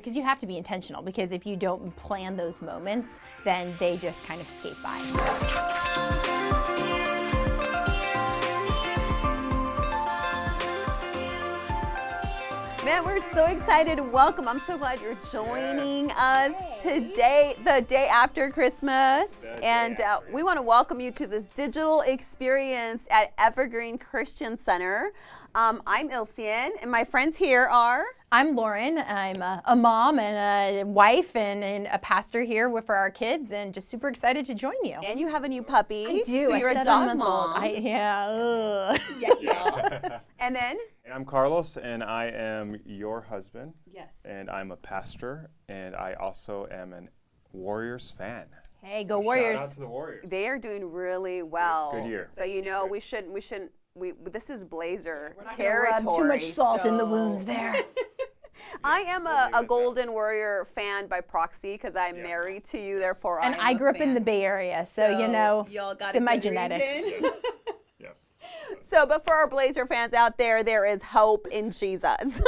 Because you have to be intentional, because if you don't plan those moments, then they just kind of skate by. Man, we're so excited. Welcome. I'm so glad you're joining us today, the day after Christmas. And we want to welcome you to this digital experience at Evergreen Christian Center. I'm Ilsian, and my friends here are... I'm Lauren. I'm a mom and a wife and a pastor here for our kids, and just super excited to join you. And you have a new puppy. I do. So you're a dog mom. Yeah. And then? And I'm Carlos, and I am your husband. Yes. And I'm a pastor, and I also am an Warriors fan. Hey, go Warriors. Shout out to the Warriors. They are doing really well. Good year. But you know, we shouldn't. This is Blazer Rub territory. too much salt in the wounds there. I am a Golden Warrior fan by proxy because I'm married to you, therefore And I grew up in the Bay Area, so you know, it's in my genetics. Yes. So, but for our Blazer fans out there, there is hope in Jesus.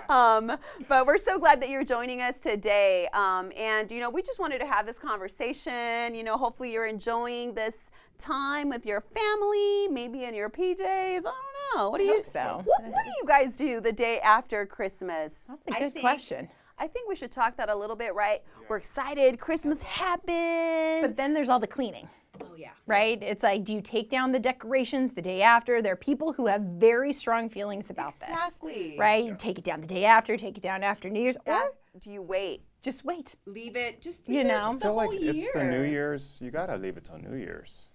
But we're so glad that you're joining us today. And, you know, we just wanted to have this conversation. You know, hopefully you're enjoying this time with your family, maybe in your PJs. I don't know. What do you so. What do you guys do the day after Christmas? That's a good question. I think we should talk that a little bit, right? Yeah. We're excited. Christmas happened. But then there's all the cleaning. Oh, yeah. Right? It's like, do you take down the decorations the day after? There are people who have very strong feelings about this. Exactly. Right? You take it down the day after, take it down after New Year's, or do you wait? just wait. Leave it, just You know? I feel like it's the New Year's. You gotta leave it till New Year's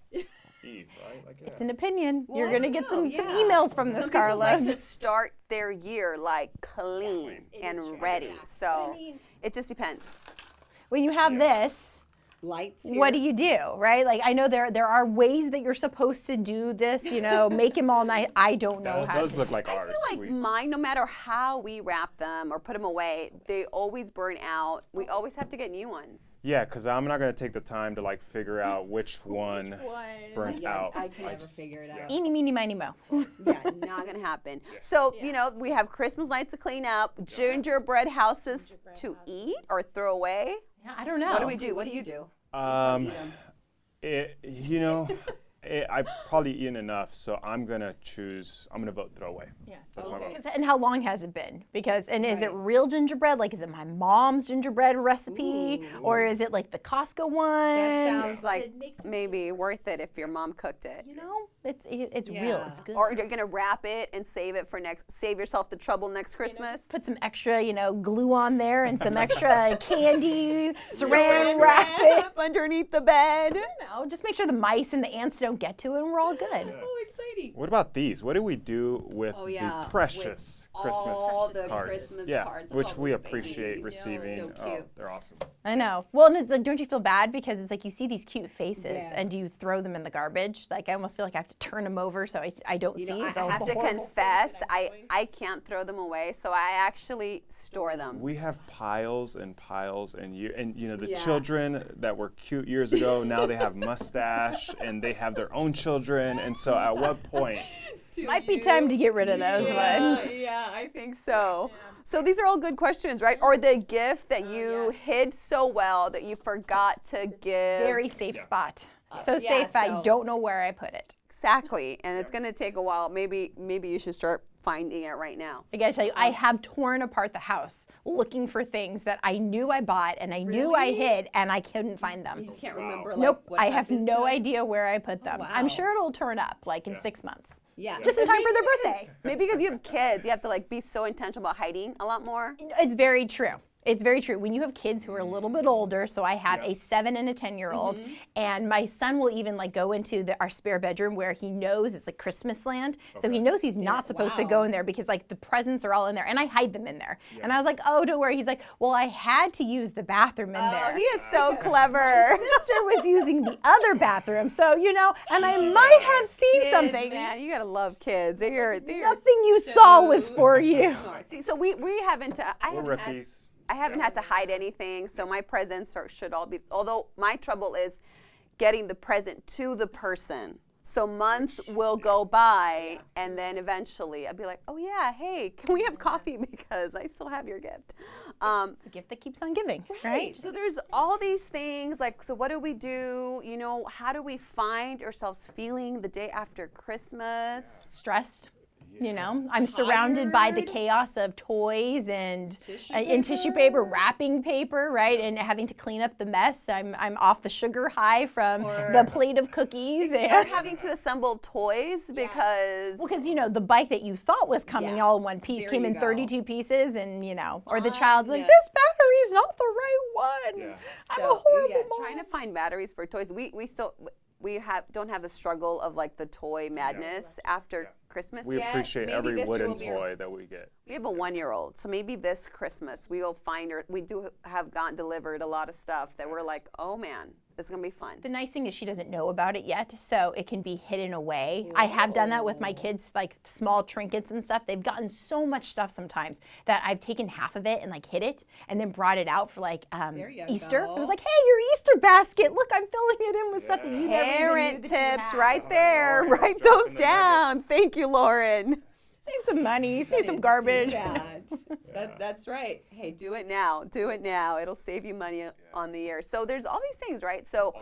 Eve, right? Like, It's an opinion. You're Well, going to get some yeah. emails from this, Some people like Carlos. to start their year like clean and ready. So it just depends. When you have this, lights. what do you do, right? Like, I know there are ways that you're supposed to do this, you know, make them all night. I don't know how. It does look like I ours. feel like mine, no matter how we wrap them or put them away, they always burn out. We always have to get new ones. Yeah, because I'm not gonna take the time to like figure out which one burnt out. I can never just figure it out. Eeny, meeny, miny, mo. Yeah, not gonna happen. So, you know, we have Christmas lights to clean up, gingerbread houses to eat or throw away. Yeah, I don't know. What do we do? What do you do? You know, I've probably eaten enough, so I'm gonna vote throw away. Yes. That's my vote. And how long has it been? Because, and is it real gingerbread? Like, is it my mom's gingerbread recipe? Or is it like the Costco one? That sounds like maybe worth it if your mom cooked it. You know, it's real. It's good. Or you're gonna wrap it and save it for save yourself the trouble next Christmas. Put some extra, glue on there and some extra candy, saran wrap it. Underneath the bed. Just make sure the mice and the ants don't get to it, and we're all good. Oh, exciting. What about these? What do we do with the precious Christmas all the cards? Christmas yeah, cards. which we Oh, appreciate babies. receiving. So Oh, cute. they're awesome. I know. Well, and it's like, don't you feel bad because it's like you see these cute faces, Yes. and do you throw them in the garbage? Like, I almost feel like I have to turn them over so I don't see it. I have to confess, I can't throw them away, so I actually store them. We have piles and piles, and the children that were cute years ago, now they have mustache, and they have their own children, and so at what point? Might be time to get rid of those ones. Yeah, I think so. So these are all good questions, right? Or the gift that you hid so well that you forgot to give. Very safe spot. So safe, I don't know where I put it. Exactly, and it's going to take a while. Maybe you should start finding it right now. I gotta tell you, I have torn apart the house looking for things that I knew I bought and I knew I hid, and I couldn't find them. You just can't remember. Nope, What I have happened no to it? idea where I put them. wow. I'm sure it'll turn up like in 6 months. Yeah. Just in time for their birthday. Maybe because you have kids, you have to like be so intentional about hiding a lot more. It's very true. It's very true. When you have kids who are a little bit older, so I have a 7 and a 10-year-old, and my son will even like go into our spare bedroom where he knows it's like Christmas land. So he knows he's not supposed to go in there because like the presents are all in there, and I hide them in there. And I was like, oh, don't worry. He's like, well, I had to use the bathroom in there. He is so clever. Sister was using the other bathroom, so and I might have seen something. Man, you gotta love kids. They're Nothing you saw was for you. See, so we haven't. We're rookies. I haven't had to hide anything, so my presents should all be. Although my trouble is getting the present to the person. So months will go by, and then eventually I'll be like, oh yeah, hey, can we have coffee because I still have your gift. It's the gift that keeps on giving, right? So there's all these things like, so what do we do? You know, how do we find ourselves feeling the day after Christmas? Stressed. You know, I'm surrounded by the Tired. chaos of toys and tissue paper. paper, wrapping paper, right? And having to clean up the mess. I'm off the sugar high from the plate of cookies. Or And having to assemble toys because well, because, you know, the bike that you thought was coming Yeah. all in one piece There came you in go. 32 pieces, and, you know, or the child's like, yeah. this battery's not the right one. Yeah. I'm So, a horrible yeah, mom. trying to find batteries for toys. We don't have the struggle of like the toy madness after Christmas We yet. appreciate Maybe every this year wooden will be our toy that we get. We have a 1-year-old, so maybe this Christmas we will find her. We do have gotten delivered a lot of stuff that we're like, oh man, it's gonna be fun. The nice thing is she doesn't know about it yet, so it can be hidden away. I have done that with my kids, like small trinkets and stuff. They've gotten so much stuff sometimes that I've taken half of it and like hid it and then brought it out for like There you Easter. go. I was like, hey, your Easter basket. Look, I'm filling it in with stuff that you never even Parent knew that you tips had. right there. Lauren, Write dropping those the down. nuggets. Thank you, Lauren. Save some money, save some Do garbage. that. That's right. Hey, Do it now. Do it now. It'll save you money on the year. So there's all these things, right? So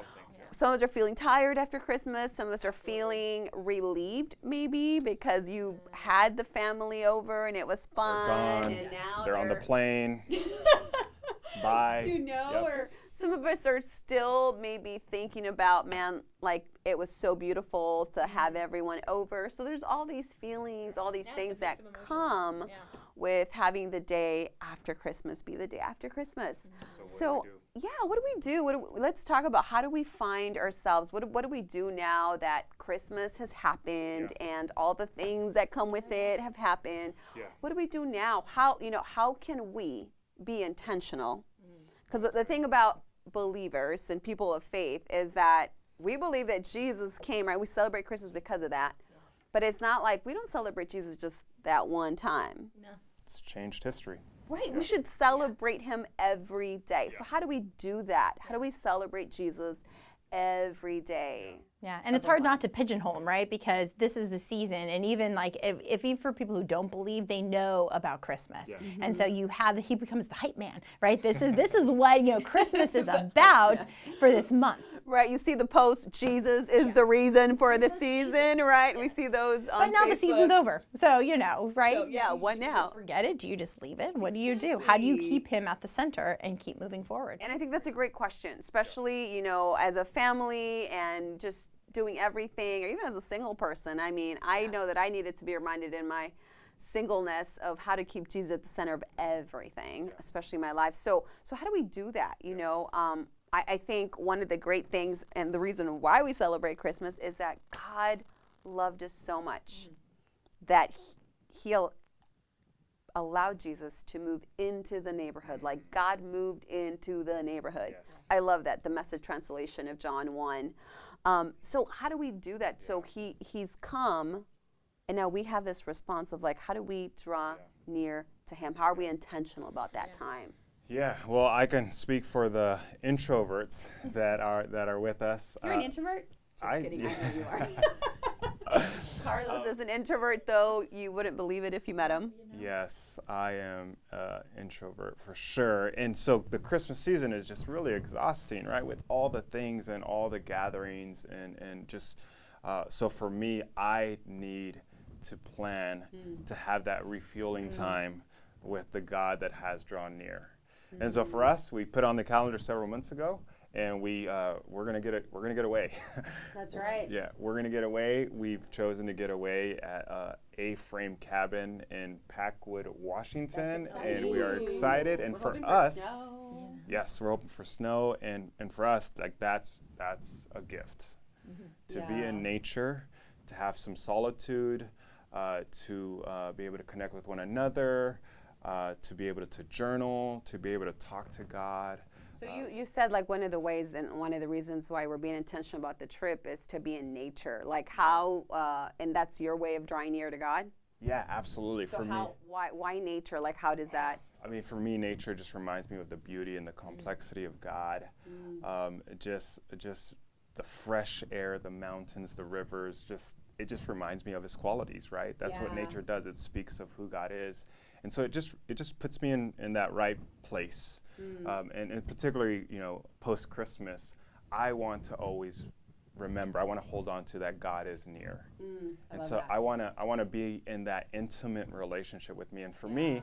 some of us are feeling tired after Christmas. Some of us are feeling relieved, maybe, because you had the family over and it was fun. Gone. And now They're on the plane. Bye. you know, Yep. or some of us are still maybe thinking about, man, like it was so beautiful to have everyone over. So there's all these feelings, all these it's a things mix that of emotions. come Yeah. with having the day after Christmas be the day after Christmas. So, yeah, what do we do? Let's talk about how do we find ourselves? What do we do now that Christmas has happened and all the things that come with it have happened? Yeah. What do we do now? How can we be intentional? Because the thing about believers and people of faith is that we believe that Jesus came, right? We celebrate Christmas because of that. But it's not like we don't celebrate Jesus just that one time. It's changed history. Right. We should celebrate him every day. So how do we do that? How do we celebrate Jesus every day? Yeah, and it's hard not to pigeonhole him, right? Because this is the season, and even like if even for people who don't believe, they know about Christmas, and so he becomes the hype man, right? This is what Christmas is about for this month. Right. You see the post, Jesus is the reason for the season, right? We see those But on now Facebook. the season's over, so right? So, Yeah, what Do you now? just forget it? Do you just leave it? What do you do? How do you keep him at the center and keep moving forward? And I think that's a great question, especially, as a family and just doing everything, or even as a single person. I mean, I know that I needed to be reminded in my singleness of how to keep Jesus at the center of everything, especially my life. So how do we do that? I think one of the great things and the reason why we celebrate Christmas is that God loved us so much that he'll allowed Jesus to move into the neighborhood, like God moved into the neighborhood. Yes. I love that, the Message translation of John 1. So how do we do that? So he's come, and now we have this response of like, how do we draw near to him? How are we intentional about that time? Yeah, well, I can speak for the introverts that are with us. you're an introvert. Just kidding. I know you are. Carlos is an introvert, though. You wouldn't believe it if you met him. Yes, I am an introvert for sure. And so the Christmas season is just really exhausting, right? With all the things and all the gatherings and just, so for me, I need to plan to have that refueling time with the God that has drawn near. And so for us, we put on the calendar several months ago, and we're gonna get away. That's right. Yeah, we're gonna get away. We've chosen to get away at a A-frame cabin in Packwood, Washington, and we are excited. And for us, yes, we're hoping for snow, and for us, like that's a gift to be in nature, to have some solitude, to be able to connect with one another, to be able to journal, to be able to talk to God. So you said like one of the ways and one of the reasons why we're being intentional about the trip is to be in nature. Like how, and that's your way of drawing near to God? Yeah, absolutely. So for me, why nature? Like how does that? I mean, for me, nature just reminds me of the beauty and the complexity of God. Just the fresh air, the mountains, the rivers. Just it just reminds me of his qualities, right? That's what Yeah. nature does. It speaks of who God is. And so it just puts me in that right place. And particularly, post Christmas, I want to always remember, I want to hold on to that God is near. And so I want to be in that intimate relationship with me. And for me,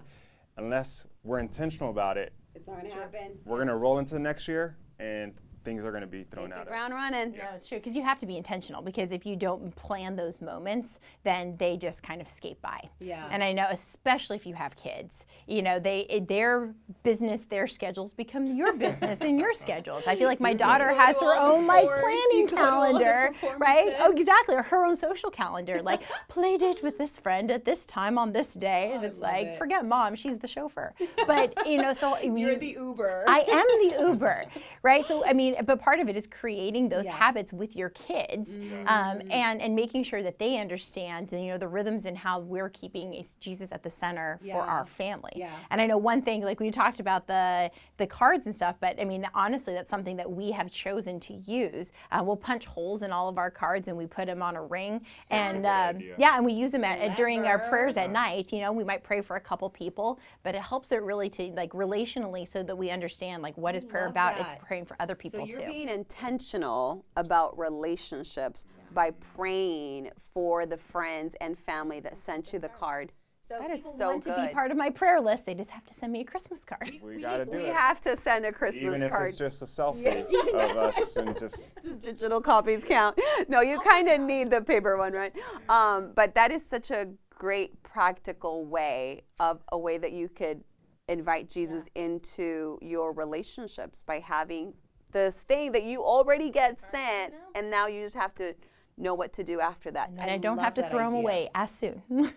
unless we're intentional about it, It's not going to happen. we're going to roll into the next year and things are going to be thrown Hit at the ground us. running. No, it's true, because you have to be intentional, because if you don't plan those moments, then they just kind of skate by. Yeah. And I know, especially if you have kids, their business, their schedules become your business and your schedules. I feel like my daughter go has to her all the own like sports, planning you go to all the calendar, right? Oh, performances. exactly, or her own social calendar, like play date with this friend at this time on this day, and I it's love like, it. forget mom, she's the chauffeur. But so You're the Uber. I am the Uber, right? So but part of it is creating those Yeah. habits with your kids, and making sure that they understand, the rhythms and how we're keeping Jesus at the center for our family. Yeah. And I know one thing, like we talked about the cards and stuff, but honestly, that's something that we have chosen to use. We'll punch holes in all of our cards and we put them on a ring, and and we use them during our prayers at night. We might pray for a couple people, but it helps it really to like relationally, so that we understand like what is prayer love about. that. It's praying for other people So you're too. being intentional about relationships by praying for the friends and family that sent you the card. That is so Want to good. be part of my prayer list, they just have to send me a Christmas card. We got to do We it. have to send a Christmas Even if card. it's just a selfie of us and just Digital copies count. No, you kind of need the paper one, right? But that is such a great practical way that you could invite Jesus into your relationships by having this thing that you already get sent, and now you just have to know what to do after that. And I don't love have to that throw them idea. away as soon. Don't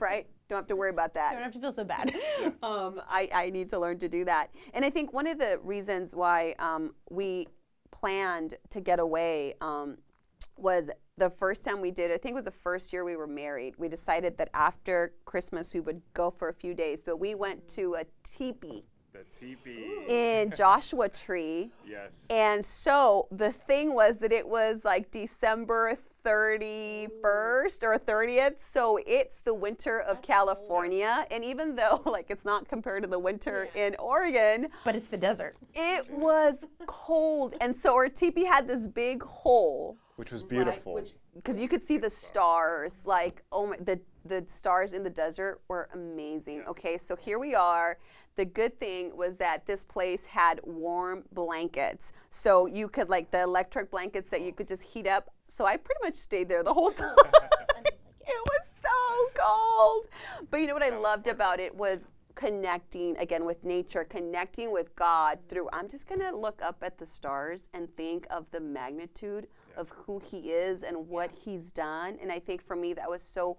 Right? Don't have to worry about that. have to feel so bad. I need to learn to do that. And I think one of the reasons why we planned to get away was the first time we did, I think it was the first year we were married. We decided that after Christmas we would go for a few days, but we went to a teepee the teepee. in Joshua Tree. Yes. And so the thing was that it was like December 31st or 30th. So it's the winter of California. And even though like it's not compared to the winter in Oregon, But it's the desert. it was cold. And so our teepee had this big hole Which was beautiful. Which, because you could see the stars. Like, oh my, the stars in the desert were amazing. Okay, so here we are. The good thing was that this place had warm blankets. So you could, like, the electric blankets that you could just heat up. So I pretty much stayed there the whole time. It was so cold. But you know what I loved about it was connecting again with nature, connecting with God through, I'm just going to look up at the stars and think of the magnitude of who he is and what he's done. And I think for me that was so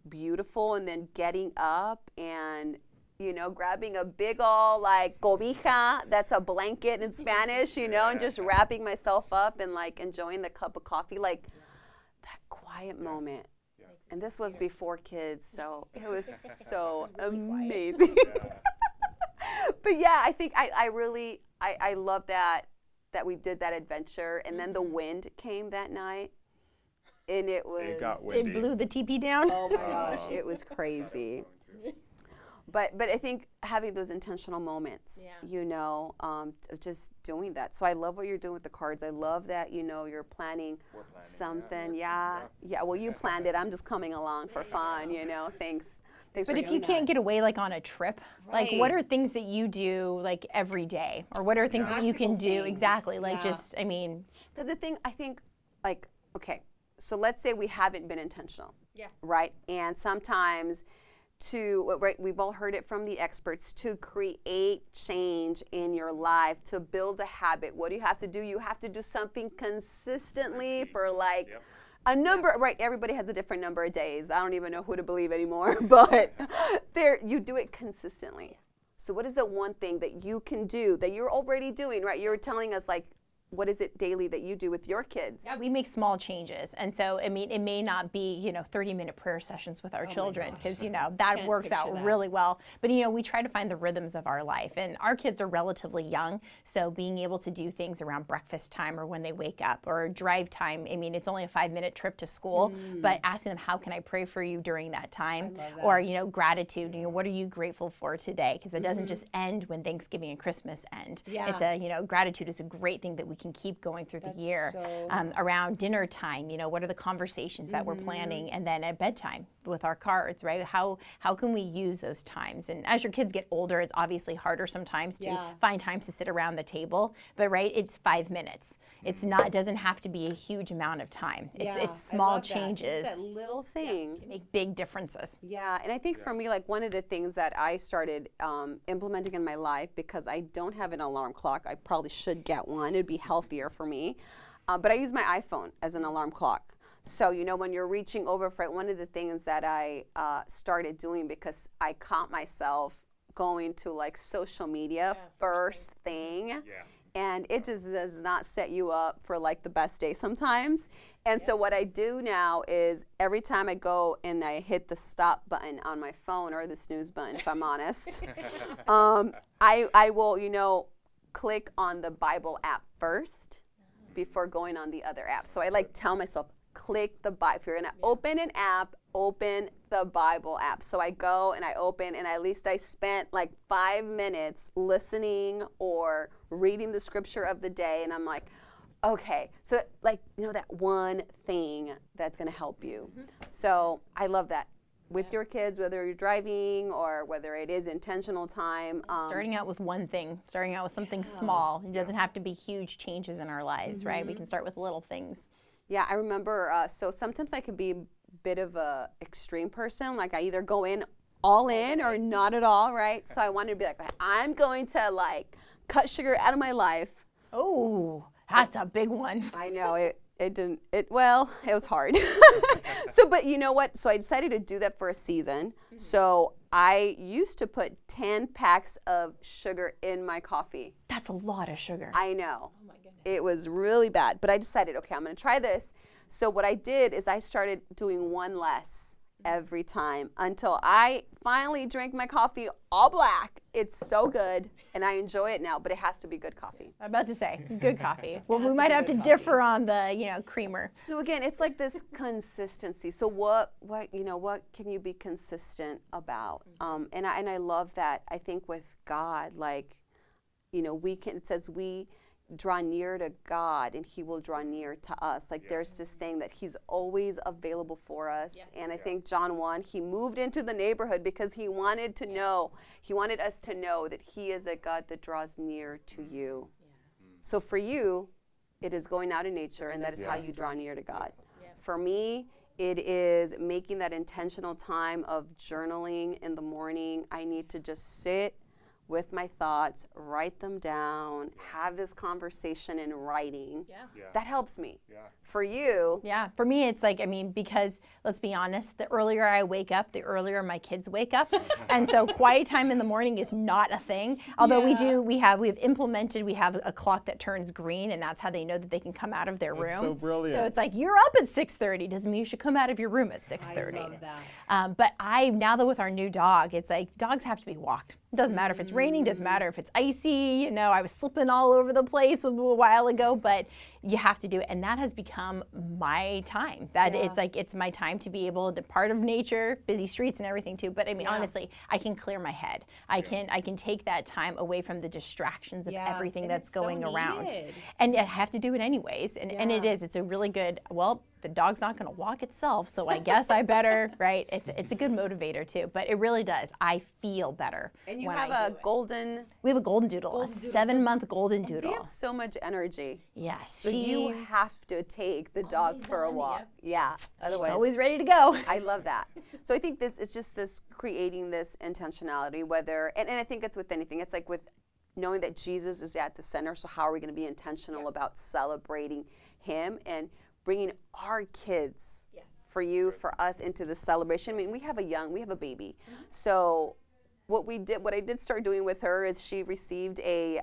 beautiful. And then getting up and, you know, grabbing a big ol' like cobija, that's a blanket in Spanish, you know, and just wrapping myself up and like enjoying the cup of coffee, like that quiet moment. And this was before kids, so it was so amazing. But yeah, I think I really love that we did that adventure, and then the wind came that night, and it was It got It windy. blew the teepee down. oh my gosh. it was crazy. But I think having those intentional moments, you know, of just doing that. So I love what you're doing with the cards. I love that, you know, you're planning something. Yeah. Well, you planned it. I'm just coming along for fun, you know. Thanks But for if you doing can't get away like on a trip, like what Right. are things that you do like every day, or what are things that you can Practical do things. exactly? Like Yeah. just, I mean, Because the thing, I think, like, okay, so let's say we haven't been intentional. Yeah. Right? And sometimes right, we've all heard it from the experts, to create change in your life, to build a habit. What do you have to do? You have to do something consistently for like a number, right? Everybody has a different number of days. I don't even know who to believe anymore, but you do it consistently. So what is the one thing that you can do that you're already doing, right? You're telling us like what is it daily that you do with your kids? Yeah, we make small changes. And so, I mean, it may not be, 30-minute prayer sessions with our children because, that Can't works out picture that. really well. But, we try to find the rhythms of our life. And our kids are relatively young. So being able to do things around breakfast time or when they wake up or drive time, I mean, it's only a 5-minute trip to school, but asking them, how can I pray for you during that time? Or, gratitude, what are you grateful for today? Because it doesn't just end when Thanksgiving and Christmas end. Yeah. It's a, gratitude is a great thing that we can keep going through the year. Around dinner time, what are the conversations that we're planning? And then at bedtime with our cards, right? How can we use those times? And as your kids get older, it's obviously harder sometimes to find times to sit around the table. But right, it's 5 minutes. It's not. It doesn't have to be a huge amount of time. It's small changes. Just that little thing. Make big differences. Yeah, and I think for me, like one of the things that I started implementing in my life, because I don't have an alarm clock, I probably should get one. It'd be healthier for me. But I use my iPhone as an alarm clock. So, when you're reaching over for it, one of the things that I started doing, because I caught myself going to like social media first thing. Yeah. And it just does not set you up for like the best day sometimes. And so what I do now is every time I go and I hit the stop button on my phone, or the snooze button, if I'm honest, I will, click on the Bible app first before going on the other app. So I like tell myself, click the Bible. If you're going to open an app, open the Bible app. So I go and I open, and at least I spent like 5 minutes listening or reading the scripture of the day. And I'm like, okay, so like, that one thing that's going to help you. So I love that. With your kids, whether you're driving or whether it is intentional time. Starting out with one thing, starting out with something small. It doesn't have to be huge changes in our lives, right? We can start with little things. Yeah, I remember, so sometimes I could be a bit of a extreme person. Like I either go in all in or not at all, right? So I wanted to be like, I'm going to like cut sugar out of my life. Oh, that's a big one. I know, it was hard. So, but you know what? So I decided to do that for a season. So I used to put 10 packs of sugar in my coffee. That's a lot of sugar. I know. Oh my goodness. It was really bad, but I decided, okay, I'm going to try this. So what I did is I started doing one less every time until I finally drank my coffee all black. It's so good, and I enjoy it now, but it has to be good coffee. I'm about to say, good coffee. Well, we might have to differ on the, creamer. So again, it's like this consistency. So what can you be consistent about? And I love that. I think with God, like, it says we draw near to God and he will draw near to us. Like there's this thing that he's always available for us. Yes. And I think John 1, he moved into the neighborhood because he wanted us to know that he is a God that draws near to you. Yeah. So for you, it is going out in nature, and that is how you draw near to God. Yeah. For me, it is making that intentional time of journaling in the morning. I need to just sit with my thoughts, write them down, have this conversation in writing. Yeah. That helps me. Yeah. For you? Yeah, for me it's like, because let's be honest, the earlier I wake up, the earlier my kids wake up. And so quiet time in the morning is not a thing. Although we have a clock that turns green, and that's how they know that they can come out of their room. That's so brilliant. So it's like, you're up at 6:30, doesn't mean you should come out of your room at 6:30. I love that. But now that with our new dog, it's like dogs have to be walked. It doesn't matter if it's raining, doesn't matter if it's icy, I was slipping all over the place a little while ago, but you have to do it. And that has become my time. It's like, it's my time to be able to part of nature, busy streets and everything too. But honestly, I can clear my head. I can take that time away from the distractions of everything that's going around. And I have to do it anyways. And it's a really good, the dog's not going to walk itself, so I guess I better, right? It's a good motivator too, but it really does. I feel better. And you have a golden. We have a golden doodle, a 7-month golden doodle. They have so much energy. Yeah, so you have to take the dog for a walk. Yep. Yeah, otherwise always ready to go. I love that. So I think it's just this creating this intentionality, whether and I think it's with anything. It's like with knowing that Jesus is at the center. So how are we going to be intentional about celebrating him and bringing our kids for us into the celebration? We have a baby. So what I did start doing with her is she received a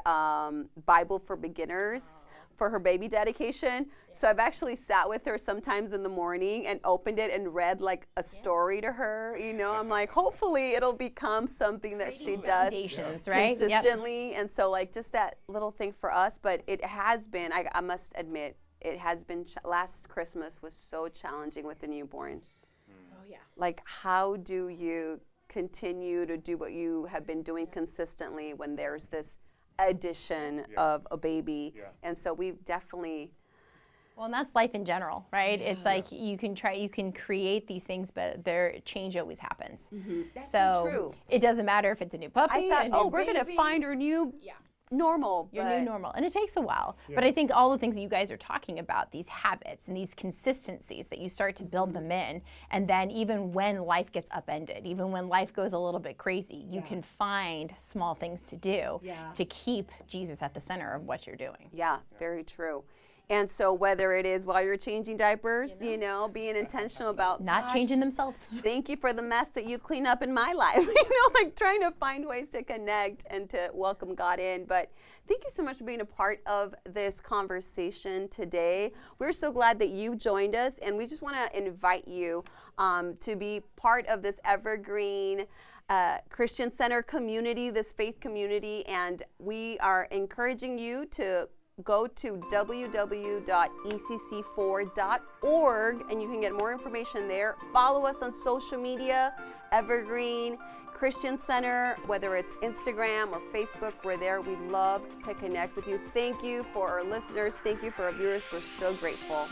Bible for beginners for her baby dedication. So I've actually sat with her sometimes in the morning and opened it and read like a story to her. You know, I'm like, hopefully it'll become something that she does Foundations, right? Yep. consistently. And so like just that little thing for us, but it has been, I must admit, it has been, last Christmas was so challenging with the newborn. Oh yeah. Like, how do you continue to do what you have been doing consistently when there's this addition of a baby? And so we've definitely. Well, and that's life in general, right? It's like you can create these things, but their change always happens. That's so true. It doesn't matter if it's a new puppy. I thought, a new oh, we're gonna baby. find our new normal. Your but new normal, and it takes a while. But I think all the things that you guys are talking about, these habits and these consistencies that you start to build them in, and then even when life gets upended, even when life goes a little bit crazy, you can find small things to do to keep Jesus at the center of what you're doing. Yeah, very true. And so whether it is while you're changing diapers, you know, being intentional about Not changing themselves. thank you for the mess that you clean up in my life, you know, like trying to find ways to connect and to welcome God in. But thank you so much for being a part of this conversation today. We're so glad that you joined us, and we just want to invite you to be part of this evergreen Christian Center community, this faith community, and we are encouraging you to go to www.ecc4.org and you can get more information there. Follow us on social media, Evergreen Christian Center, whether it's Instagram or Facebook, we're there. We'd love to connect with you. Thank you for our listeners. Thank you for our viewers. We're so grateful.